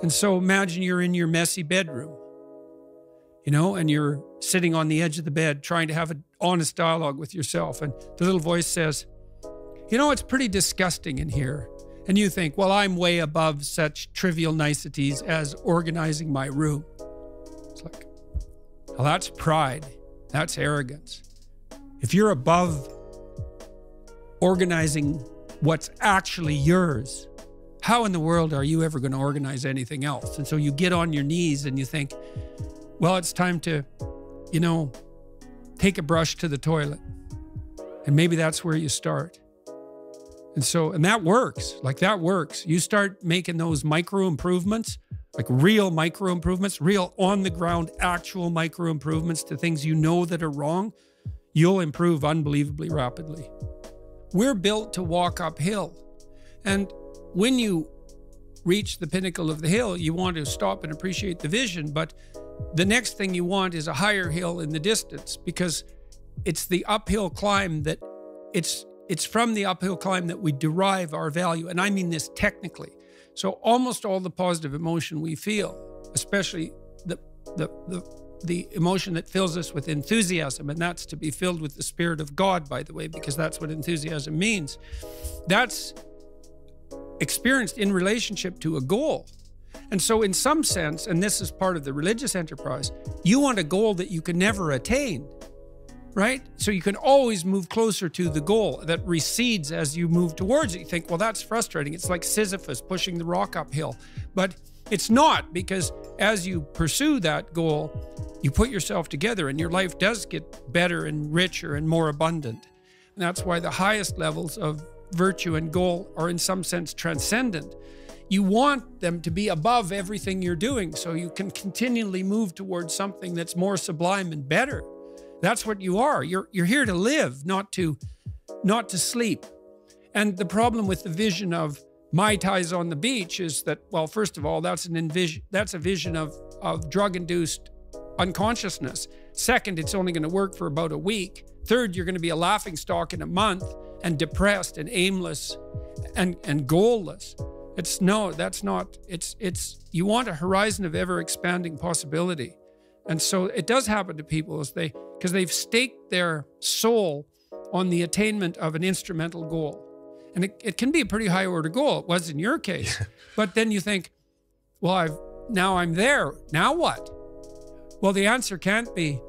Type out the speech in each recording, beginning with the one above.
And so imagine you're in your messy bedroom, you know, and you're sitting on the edge of the bed trying to have an honest dialogue with yourself. And the little voice says, you know, it's pretty disgusting in here. And you think, well, I'm way above such trivial niceties as organizing my room. It's like, well, that's pride. That's arrogance. If you're above organizing what's actually yours, how in the world are you ever going to organize anything else? And so you get on your knees and you think, well, it's time to, you know, take a brush to the toilet. And maybe that's where you start. And so, and that works, like that works. You start making those micro improvements, like real micro improvements, real on the ground, actual micro improvements to things you know that are wrong, you'll improve unbelievably rapidly. We're built to walk uphill. And when you reach the pinnacle of the hill, you want to stop and appreciate the vision. But the next thing you want is a higher hill in the distance, because it's the uphill climb that it's from the uphill climb that we derive our value. And I mean this technically. So almost all the positive emotion we feel, especially the emotion that fills us with enthusiasm, and that's to be filled with the Spirit of God, by the way, because that's what enthusiasm means. That's experienced in relationship to a goal. And so in some sense, and this is part of the religious enterprise, you want a goal that you can never attain, right? So you can always move closer to the goal that recedes as you move towards it. You think, well, that's frustrating. It's like Sisyphus pushing the rock uphill. But it's not, because as you pursue that goal, you put yourself together and your life does get better and richer and more abundant. And that's why the highest levels of virtue and goal are in some sense transcendent. You want them to be above everything you're doing so you can continually move towards something that's more sublime and better. That's what you are. You're here to live, not to sleep. And the problem with the vision of Mai Tais on the beach is that, well, first of all, that's a vision of drug-induced unconsciousness. Second, it's only going to work for about a week. Third, you're going to be a laughingstock in a month and depressed and aimless and goalless. You want a horizon of ever-expanding possibility. And so it does happen to people because they've staked their soul on the attainment of an instrumental goal. And it can be a pretty high order goal. It was in your case. But then you think, well, now I'm there. Now what? Well, the answer can't be,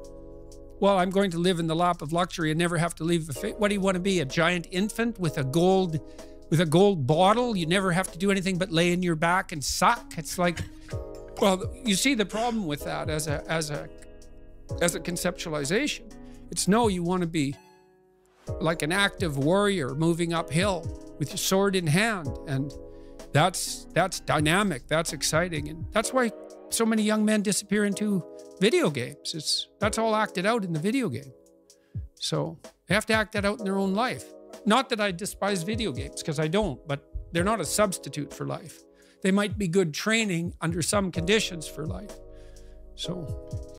well, I'm going to live in the lap of luxury and never have to leave the face. What do you want to be? A giant infant with a gold bottle? You never have to do anything but lay in your back and suck. It's like, well, you see the problem with that as a conceptualization. It's no, you want to be like an active warrior moving uphill with your sword in hand. And that's dynamic, that's exciting. And that's why so many young men disappear into video games. That's all acted out in the video game. So they have to act that out in their own life. Not that I despise video games, because I don't, but they're not a substitute for life. They might be good training under some conditions for life. So